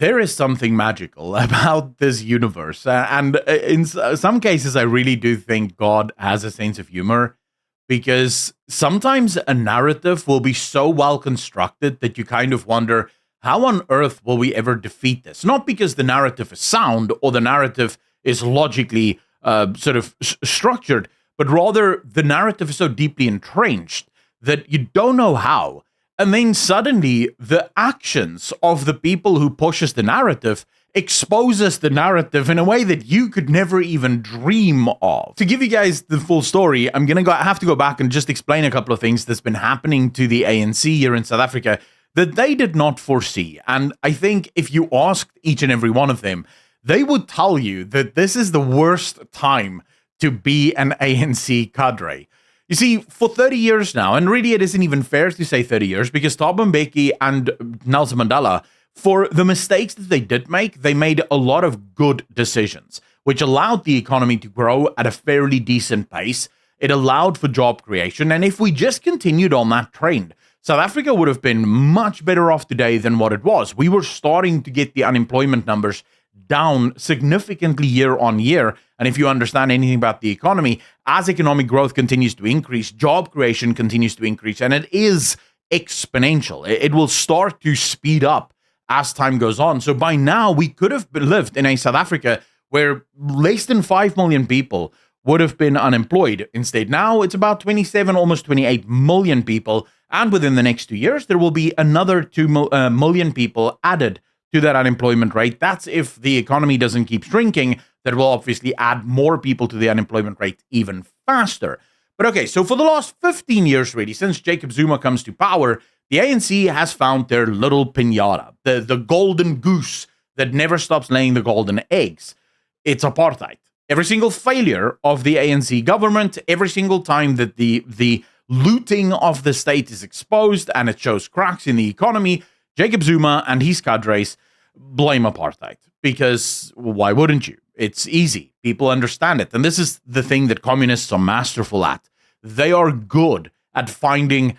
There is something magical about this universe. And in some cases, I really do think God has a sense of humor because sometimes a narrative will be so well constructed that you kind of wonder, how on earth will we ever defeat this? Not because the narrative is sound or the narrative is logically structured, but rather the narrative is so deeply entrenched that you don't know how. And then suddenly the actions of the people who pushes the narrative exposes the narrative in a way that you could never even dream of. To give you guys the full story, I'm going to have to go back and just explain a couple of things that's been happening to the ANC here in South Africa that they did not foresee. And I think if you asked each and every one of them, they would tell you that this is the worst time to be an ANC cadre. You see, for 30 years now, and really it isn't even fair to say 30 years, because Thabo Mbeki and Nelson Mandela, for the mistakes that they did make, they made a lot of good decisions, which allowed the economy to grow at a fairly decent pace. It allowed for job creation, and if we just continued on that trend, South Africa would have been much better off today than what it was. We were starting to get the unemployment numbers down significantly year on year. And if you understand anything about the economy, as economic growth continues to increase, job creation continues to increase, and it is exponential. It will start to speed up as time goes on. So by now, we could have lived in a South Africa where less than 5 million people would have been unemployed. Instead, now it's about 27, almost 28 million people. And within the next 2 years, there will be another 2 million people added to that unemployment rate. That's if the economy doesn't keep shrinking. That will obviously add more people to the unemployment rate even faster. But okay, so for the last 15 years, really, since Jacob Zuma comes to power, the ANC has found their little piñata, the golden goose that never stops laying the golden eggs. It's apartheid. Every single failure of the ANC government, every single time that the looting of the state is exposed and it shows cracks in the economy, Jacob Zuma and his cadres blame apartheid. Because why wouldn't you? It's easy. People understand it. And this is the thing that communists are masterful at. They are good at finding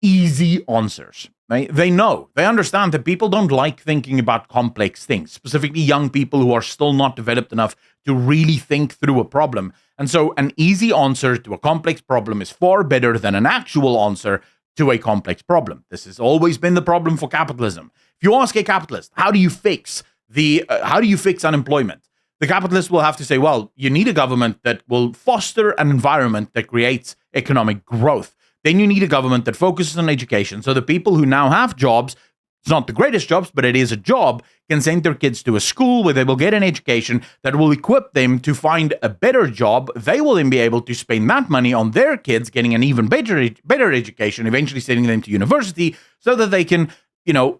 easy answers. Right? They know, they understand that people don't like thinking about complex things, specifically young people who are still not developed enough to really think through a problem. And so an easy answer to a complex problem is far better than an actual answer to a complex problem. This has always been the problem for capitalism. If you ask a capitalist, how do you fix unemployment? The capitalist will have to say, well, you need a government that will foster an environment that creates economic growth. Then you need a government that focuses on education so the people who now have jobs, it's not the greatest jobs, but it is a job, can send their kids to a school where they will get an education that will equip them to find a better job. They will then be able to spend that money on their kids getting an even better education, eventually sending them to university so that they can,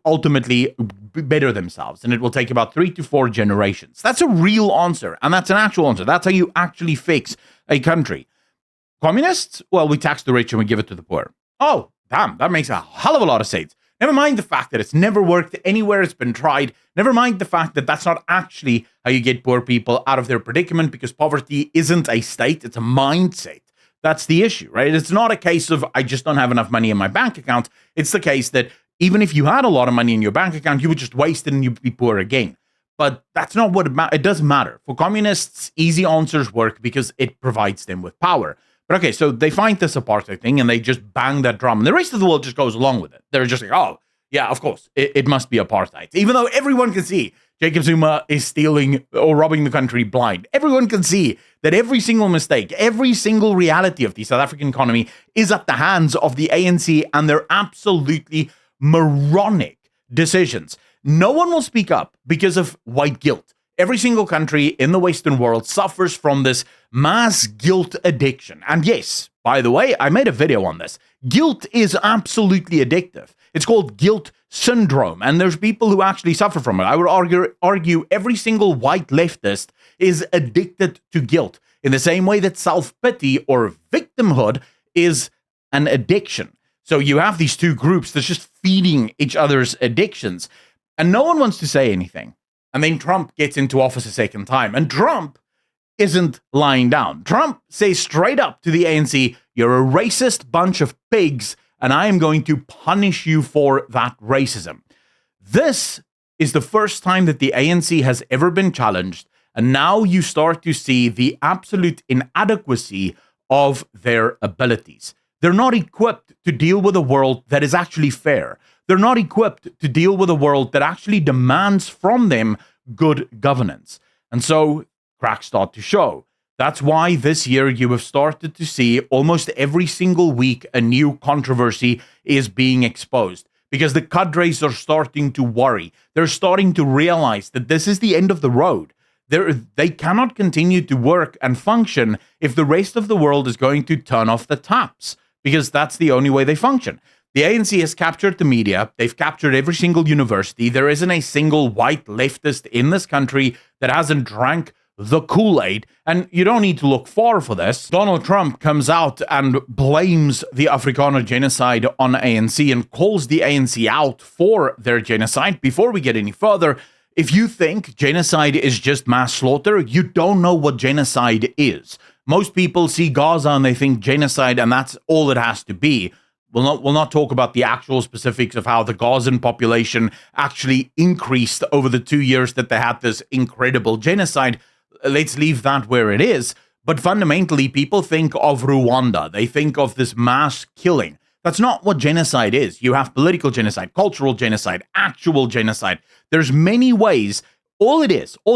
ultimately better themselves. And it will take about 3 to 4 generations. That's a real answer. And that's an actual answer. That's how you actually fix a country. Communists? Well, we tax the rich and we give it to the poor. Oh, damn, that makes a hell of a lot of sense. Never mind the fact that it's never worked anywhere it's been tried. Never mind the fact that that's not actually how you get poor people out of their predicament, because poverty isn't a state, it's a mindset. That's the issue, right? It's not a case of I just don't have enough money in my bank account. It's the case that even if you had a lot of money in your bank account, you would just waste it and you'd be poor again. But that's not what it doesn't matter. For communists, easy answers work because it provides them with power. But okay, so they find this apartheid thing and they just bang that drum. And the rest of the world just goes along with it. They're just like, oh, yeah, of course, it must be apartheid. Even though everyone can see Jacob Zuma is stealing or robbing the country blind. Everyone can see that every single mistake, every single reality of the South African economy is at the hands of the ANC and their absolutely moronic decisions. No one will speak up because of white guilt. Every single country in the Western world suffers from this mass guilt addiction. And yes, by the way, I made a video on this. Guilt is absolutely addictive. It's called guilt syndrome, and there's people who actually suffer from it. I would argue every single white leftist is addicted to guilt in the same way that self-pity or victimhood is an addiction. So you have these two groups that's just feeding each other's addictions, and no one wants to say anything. And then Trump gets into office a second time, and Trump isn't lying down. Trump says straight up to the ANC, you're a racist bunch of pigs, and I am going to punish you for that racism. This is the first time that the ANC has ever been challenged. And now you start to see the absolute inadequacy of their abilities. They're not equipped to deal with a world that is actually fair. They're not equipped to deal with a world that actually demands from them good governance. And so cracks start to show. That's why this year you have started to see almost every single week a new controversy is being exposed, because the cadres are starting to worry. They're starting to realize that this is the end of the road. They cannot continue to work and function if the rest of the world is going to turn off the taps, because that's the only way they function. The ANC has captured the media. They've captured every single university. There isn't a single white leftist in this country that hasn't drank the Kool-Aid, and you don't need to look far for this. Donald Trump comes out and blames the Afrikaner genocide on ANC and calls the ANC out for their genocide. Before we get any further, if you think genocide is just mass slaughter, you don't know what genocide is. Most people see Gaza and they think genocide, and that's all it has to be. We'll not talk about the actual specifics of how the Gazan population actually increased over the 2 years that they had this incredible genocide. Let's leave that where it is. But fundamentally, people think of Rwanda. They think of this mass killing. That's not what genocide is. You have political genocide, cultural genocide, actual genocide. There's many ways. All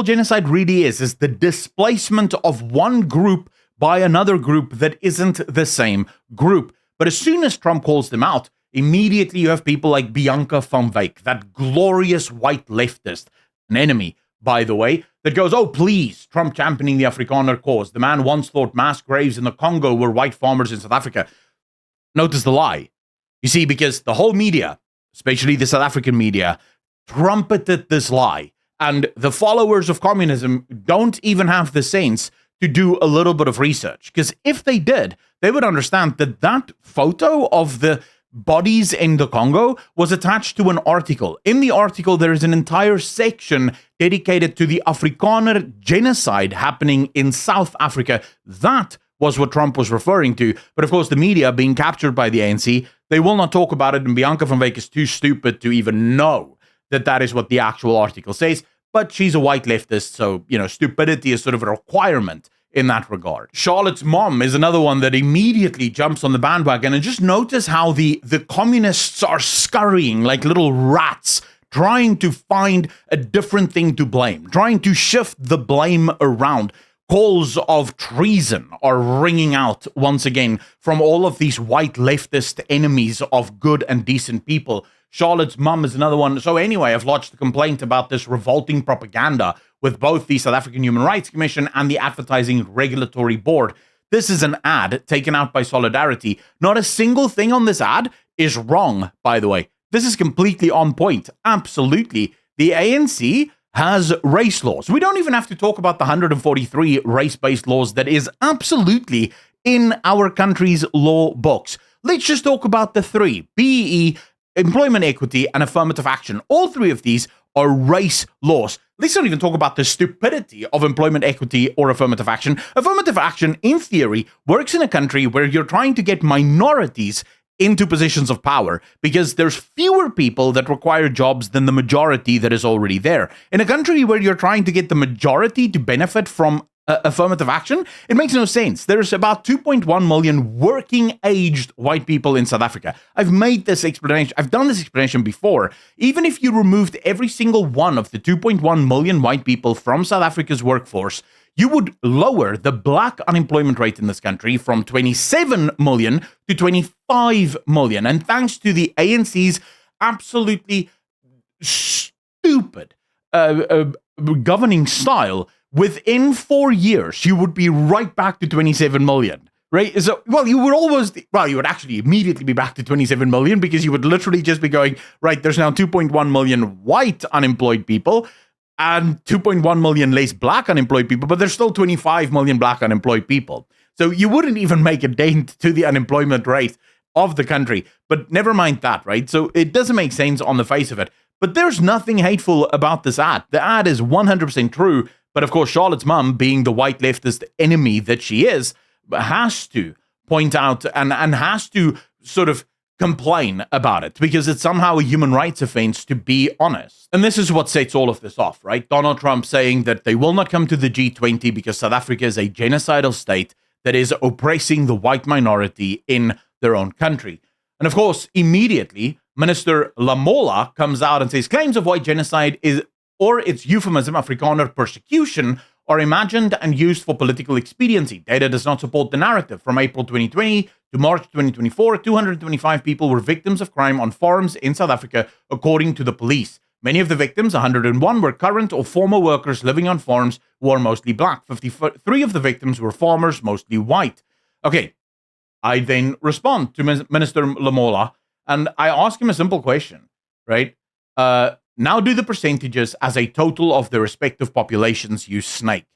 genocide really is the displacement of one group by another group that isn't the same group. But as soon as Trump calls them out, immediately you have people like Bianca van Wyk, that glorious white leftist, an enemy, by the way, that goes, oh, please, Trump championing the Afrikaner cause. The man once thought mass graves in the Congo were white farmers in South Africa. Notice the lie. You see, because the whole media, especially the South African media, trumpeted this lie. And the followers of communism don't even have the sense to do a little bit of research. Because if they did, they would understand that that photo of the bodies in the Congo was attached to an article. In the article, there is an entire section dedicated to the Afrikaner genocide happening in South Africa. That was what Trump was referring to. But of course, the media being captured by the ANC, they will not talk about it. And Bianca van Wyk is too stupid to even know that that is what the actual article says. But she's a white leftist, so, stupidity is sort of a requirement in that regard. Charlotte's mom is another one that immediately jumps on the bandwagon, and just notice how the communists are scurrying like little rats, trying to find a different thing to blame, trying to shift the blame around. Calls of treason are ringing out once again from all of these white leftist enemies of good and decent people. Charlotte's mum is another one. So anyway, I've lodged a complaint about this revolting propaganda with both the South African Human Rights Commission and the Advertising Regulatory Board. This is an ad taken out by Solidarity. Not a single thing on this ad is wrong, by the way. This is completely on point. Absolutely. The ANC has race laws. We don't even have to talk about the 143 race-based laws that is absolutely in our country's law books. Let's just talk about the three: BEE, employment equity, and affirmative action. All three of these are race laws. Let's not even talk about the stupidity of employment equity or affirmative action. Affirmative action, in theory, works in a country where you're trying to get minorities into positions of power because there's fewer people that require jobs than the majority that is already there. In a country where you're trying to get the majority to benefit from affirmative action, it makes no sense. There's about 2.1 million working-aged white people in South Africa. I've made this explanation. I've done this explanation before. Even if you removed every single one of the 2.1 million white people from South Africa's workforce, you would lower the black unemployment rate in this country from 27 million to 25 million. And thanks to the ANC's absolutely stupid governing style, within 4 years, you would be right back to 27 million, right? So, you would actually immediately be back to 27 million because you would literally just be going, right, there's now 2.1 million white unemployed people and 2.1 million less black unemployed people, but there's still 25 million black unemployed people. So you wouldn't even make a dent to the unemployment rate of the country. But never mind that, right? So it doesn't make sense on the face of it. But there's nothing hateful about this ad. The ad is 100% true. But of course, Charlotte's mum, being the white leftist enemy that she is, has to point out and has to sort of complain about it because it's somehow a human rights offense to be honest. And this is what sets all of this off, right? Donald Trump saying that they will not come to the G20 because South Africa is a genocidal state that is oppressing the white minority in their own country. And of course, immediately, Minister Lamola comes out and says claims of white genocide or its euphemism, Afrikaner persecution, are imagined and used for political expediency. Data does not support the narrative. From April 2020 to March 2024, 225 people were victims of crime on farms in South Africa, according to the police. Many of the victims, 101, were current or former workers living on farms who are mostly black. 53 of the victims were farmers, mostly white. Okay, I then respond to Minister Lamola, and I ask him a simple question, right? Now do the percentages as a total of the respective populations use snake.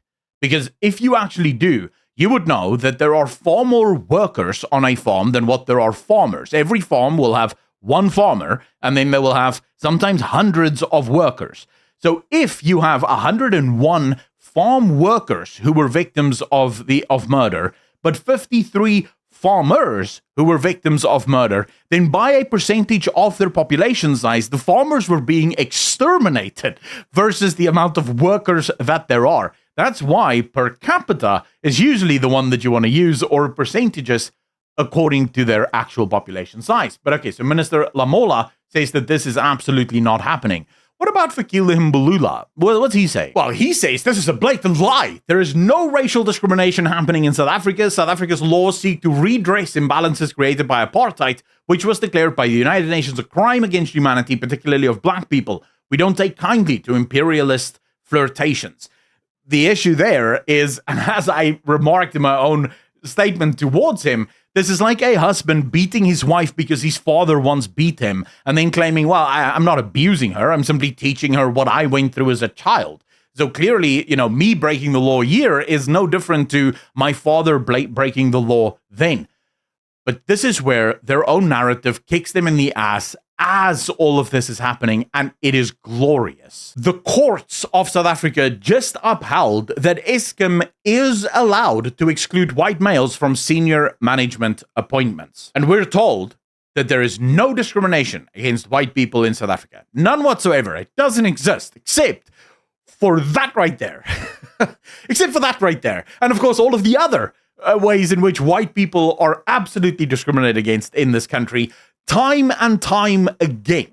Because if you actually do, you would know that there are far more workers on a farm than what there are farmers. Every farm will have one farmer, and then they will have sometimes hundreds of workers. So if you have 101 farm workers who were victims of murder, but 53 farmers who were victims of murder, then by a percentage of their population size, the farmers were being exterminated versus the amount of workers that there are. That's why per capita is usually the one that you want to use, or percentages according to their actual population size. But okay, so Minister Lamola says that this is absolutely not happening. What about Fikile Mbalula? What's he say? Well, he says this is a blatant lie. There is no racial discrimination happening in South Africa. South Africa's laws seek to redress imbalances created by apartheid, which was declared by the United Nations a crime against humanity, particularly of black people. We don't take kindly to imperialist flirtations. The issue there is, and as I remarked in my own statement towards him, this is like a husband beating his wife because his father once beat him and then claiming, well, I'm not abusing her. I'm simply teaching her what I went through as a child. So clearly, me breaking the law here is no different to my father breaking the law then. But this is where their own narrative kicks them in the ass as all of this is happening, and it is glorious. The courts of South Africa just upheld that Eskom is allowed to exclude white males from senior management appointments. And we're told that there is no discrimination against white people in South Africa. None whatsoever. It doesn't exist, except for that right there. Except for that right there. And of course, all of the other ways in which white people are absolutely discriminated against in this country. Time and time again.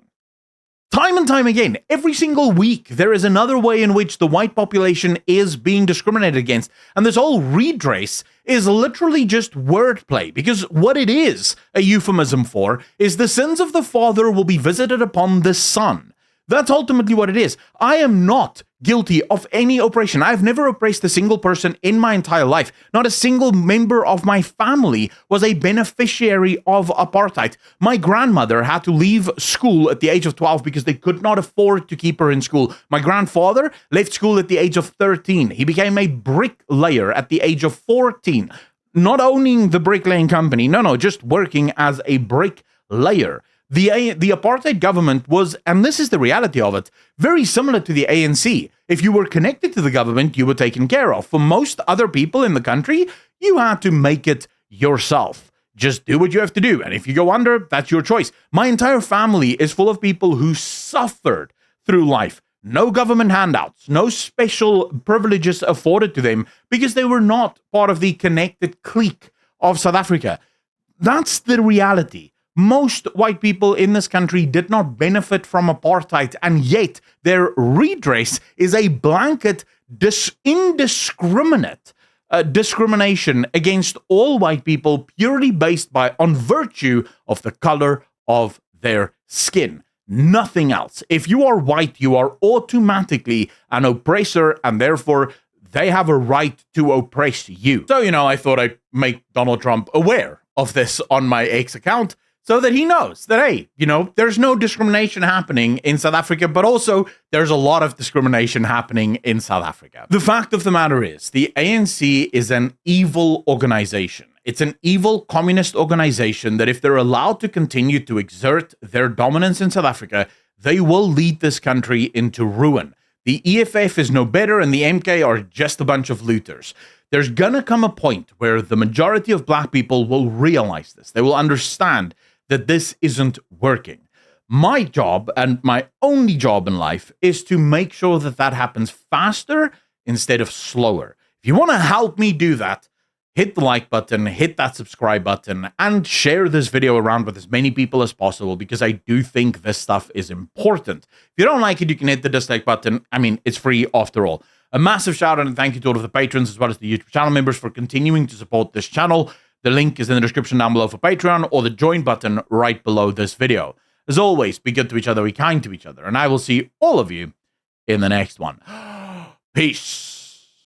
Time and time again. Every single week, there is another way in which the white population is being discriminated against. And this whole redress is literally just wordplay, because what it is a euphemism for is the sins of the father will be visited upon the son. That's ultimately what it is. I am not guilty of any oppression. I've never oppressed a single person in my entire life. Not a single member of my family was a beneficiary of apartheid. My grandmother had to leave school at the age of 12 because they could not afford to keep her in school. My grandfather left school at the age of 13. He became a bricklayer at the age of 14. Not owning the bricklaying company. No, just working as a bricklayer. The apartheid government was, and this is the reality of it, very similar to the ANC. If you were connected to the government, you were taken care of. For most other people in the country, you had to make it yourself. Just do what you have to do. And if you go under, that's your choice. My entire family is full of people who suffered through life. No government handouts, no special privileges afforded to them because they were not part of the connected clique of South Africa. That's the reality. Most white people in this country did not benefit from apartheid, and yet their redress is a blanket, indiscriminate discrimination against all white people purely based on virtue of the color of their skin. Nothing else. If you are white, you are automatically an oppressor, and therefore they have a right to oppress you. So, I thought I'd make Donald Trump aware of this on my X account, so that he knows that, hey, there's no discrimination happening in South Africa, but also there's a lot of discrimination happening in South Africa. The fact of the matter is, the ANC is an evil organization. It's an evil communist organization that if they're allowed to continue to exert their dominance in South Africa, they will lead this country into ruin. The EFF is no better, and the MK are just a bunch of looters. There's gonna come a point where the majority of black people will realize this. They will understand that this isn't working. My job, and my only job in life, is to make sure that that happens faster instead of slower. If you want to help me do that, hit the like button, hit that subscribe button, and share this video around with as many people as possible, because I do think this stuff is important. If you don't like it, you can hit the dislike button. I mean, it's free after all. A massive shout out and thank you to all of the patrons as well as the YouTube channel members for continuing to support this channel. The link is in the description down below for Patreon, or the join button right below this video. As always, be good to each other, be kind to each other, and I will see all of you in the next one. Peace.